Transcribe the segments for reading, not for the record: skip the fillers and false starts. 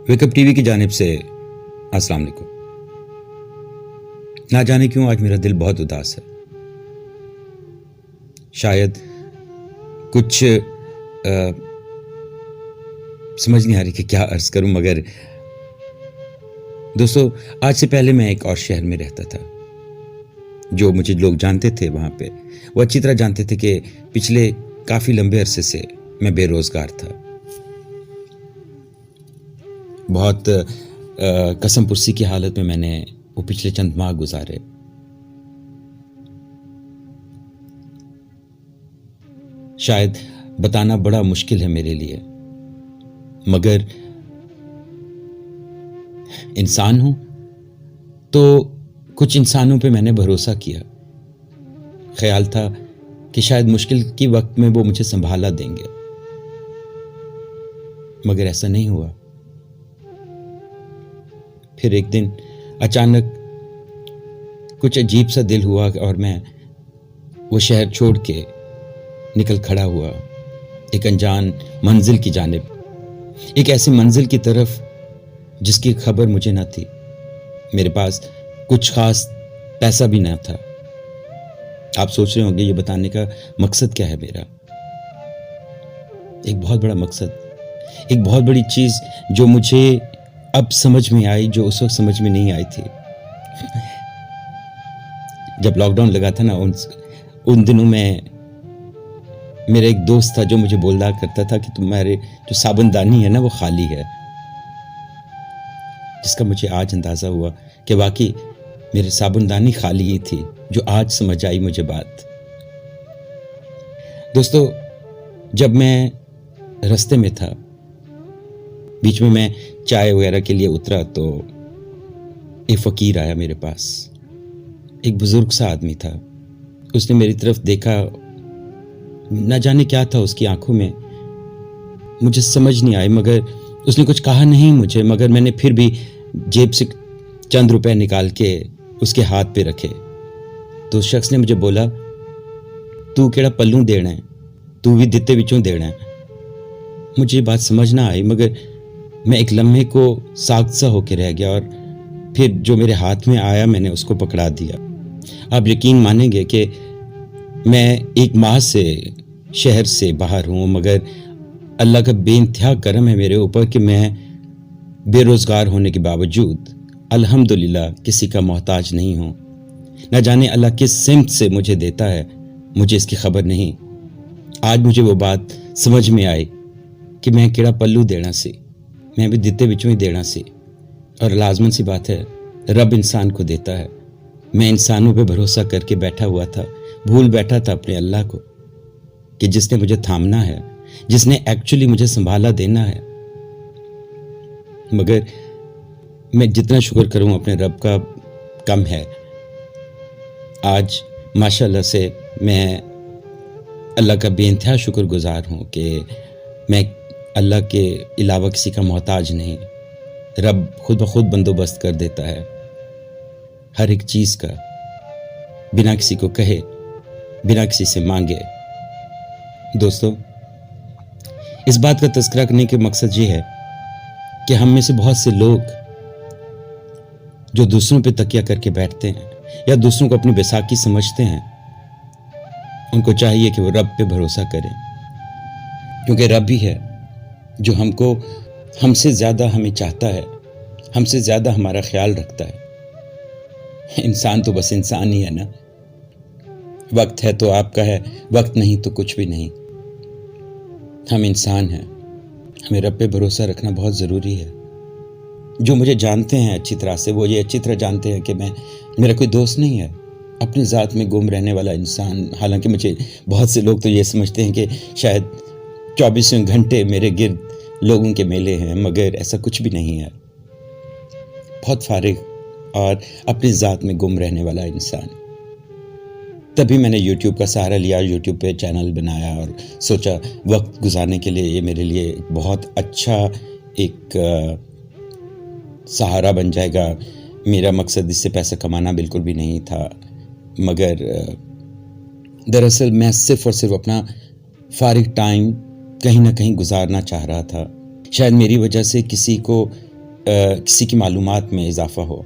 Wake up TV की जानिब से अस्सलाम वालेकुम। ना जाने क्यों आज मेरा दिल बहुत उदास है। शायद कुछ समझ नहीं आ रही कि क्या अर्ज करूं, मगर दोस्तों आज से पहले मैं एक और शहर में रहता था। जो मुझे लोग जानते थे वहां पे, वो अच्छी तरह जानते थे कि पिछले काफी लंबे अरसे से मैं बेरोजगार था। बहुत कसम पुरसी की हालत में मैंने वो पिछले चंद माह गुजारे। शायद बताना बड़ा मुश्किल है मेरे लिए, मगर इंसान हूं तो कुछ इंसानों पे मैंने भरोसा किया। ख्याल था कि शायद मुश्किल के वक्त में वो मुझे संभाला देंगे, मगर ऐसा नहीं हुआ। फिर एक दिन अचानक कुछ अजीब सा दिल हुआ और मैं वो शहर छोड़ के निकल खड़ा हुआ एक अनजान मंजिल की जानिब, एक ऐसी मंजिल की तरफ जिसकी खबर मुझे न थी। मेरे पास कुछ खास पैसा भी न था। आप सोच रहे होंगे ये बताने का मकसद क्या है मेरा। एक बहुत बड़ा मकसद, एक बहुत बड़ी चीज जो मुझे अब समझ में आई, जो उस वक्त समझ में नहीं आई थी। जब लॉकडाउन लगा था ना, उन दिनों में मेरा एक दोस्त था जो मुझे बोला करता था कि तुम्हारे जो साबुनदानी है ना वो खाली है, जिसका मुझे आज अंदाजा हुआ कि वाकई मेरी साबुनदानी खाली ही थी, जो आज समझ आई मुझे बात। दोस्तों जब मैं रास्ते में था, बीच में मैं चाय वगैरह के लिए उतरा तो एक फकीर आया मेरे पास। एक बुजुर्ग सा आदमी था। उसने मेरी तरफ देखा, न जाने क्या था उसकी आंखों में, मुझे समझ नहीं आई, मगर उसने कुछ कहा नहीं मुझे, मगर मैंने फिर भी जेब से चंद रुपए निकाल के उसके हाथ पे रखे। तो उस शख्स ने मुझे बोला, तू केड़ा पल्लू देना है, तू भी दिते विचों देना है। मुझे बात समझ ना आई, मगर मैं एक लम्हे को साख्त सा होके रह गया और फिर जो मेरे हाथ में आया मैंने उसको पकड़ा दिया। आप यकीन मानेंगे कि मैं एक माह से शहर से बाहर हूँ, मगर अल्लाह का बेइंतहा करम है मेरे ऊपर कि मैं बेरोजगार होने के बावजूद अल्हम्दुलिल्लाह किसी का मोहताज नहीं हूँ। न जाने अल्लाह किस सिमत से मुझे देता है, मुझे इसकी खबर नहीं। आज मुझे वो बात समझ में आई कि मैं केड़ा पल्लू देना सी, मैं भी दिते विचों ही देना सी। और लाजमन सी बात है, रब इंसान को देता है। मैं इंसानों पे भरोसा करके बैठा हुआ था, भूल बैठा था अपने अल्लाह को कि जिसने मुझे थामना है, जिसने एक्चुअली मुझे संभाला देना है। मगर मैं जितना शुक्र करूं अपने रब का कम है। आज माशाल्लाह से मैं अल्लाह का बेइंतहा शुक्रगुजार हूं कि मैं अल्लाह के अलावा किसी का मोहताज नहीं। रब खुद ब खुद बंदोबस्त कर देता है हर एक चीज़ का, बिना किसी को कहे, बिना किसी से मांगे। दोस्तों इस बात का तज़किरा करने के मकसद ये है कि हम में से बहुत से लोग जो दूसरों पे तकिया करके बैठते हैं या दूसरों को अपनी बैसाखी समझते हैं, उनको चाहिए कि वो रब पे भरोसा करें, क्योंकि रब ही है जो हमसे ज़्यादा हमें चाहता है, हमसे ज़्यादा हमारा ख्याल रखता है। इंसान तो बस इंसान ही है ना। वक्त है तो आपका है, वक्त नहीं तो कुछ भी नहीं। हम इंसान हैं, हमें रब पे भरोसा रखना बहुत ज़रूरी है। जो मुझे जानते हैं अच्छी तरह से, वो ये अच्छी तरह जानते हैं कि मेरा कोई दोस्त नहीं है, अपनी ज़ात में गुम रहने वाला इंसान। हालांकि मुझे बहुत से लोग तो ये समझते हैं कि शायद 24 घंटे मेरे गिर्द लोगों के मेले हैं, मगर ऐसा कुछ भी नहीं है। बहुत फारिग और अपनी ज़ात में गुम रहने वाला इंसान। तभी मैंने YouTube का सहारा लिया, YouTube पे चैनल बनाया और सोचा वक्त गुजारने के लिए ये मेरे लिए बहुत अच्छा एक सहारा बन जाएगा। मेरा मकसद इससे पैसा कमाना बिल्कुल भी नहीं था, मगर दरअसल मैं सिर्फ और सिर्फ अपना फारिग टाइम कहीं ना कहीं गुजारना चाह रहा था। शायद मेरी वजह से किसी को کسی کی معلومات میں اضافہ ہو،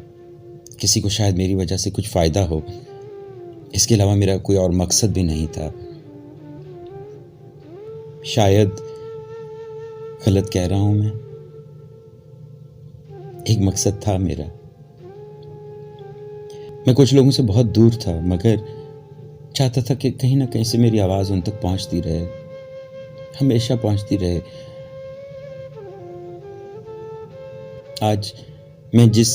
کسی کو شاید میری وجہ سے کچھ فائدہ ہو، اس کے علاوہ میرا کوئی اور مقصد بھی نہیں تھا. شاید غلط کہہ رہا ہوں میں، ایک مقصد تھا میرا. میں کچھ لوگوں سے بہت دور تھا، مگر چاہتا تھا کہ کہیں نہ کہیں سے میری آواز ان تک پہنچتی رہے، ہمیشہ پہنچتی رہے. آج میں جس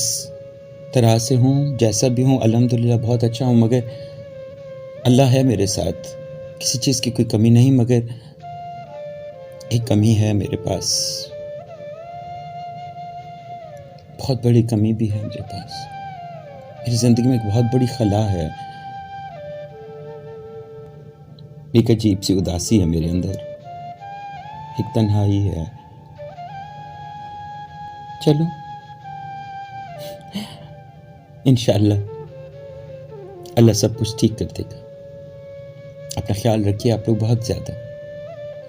طرح سے ہوں، جیسا بھی ہوں، الحمدللہ بہت اچھا ہوں، مگر اللہ ہے میرے ساتھ. کسی چیز کی کوئی کمی نہیں، مگر ایک کمی ہے میرے پاس، بہت بڑی کمی بھی ہے میرے پاس. میری زندگی میں ایک بہت بڑی خلا ہے، ایک عجیب سی اداسی ہے میرے اندر، ایک تنہائی ہے. چلو انشاءاللہ اللہ سب کچھ ٹھیک کر دے گا. اپنا خیال رکھیے آپ لوگ بہت زیادہ،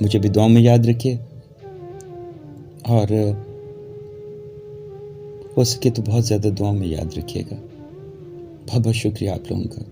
مجھے بھی دعاؤں میں یاد رکھیے، اور ہو سکے تو بہت زیادہ دعاؤں میں یاد رکھیے گا. بہت بہت شکریہ آپ لوگوں کا.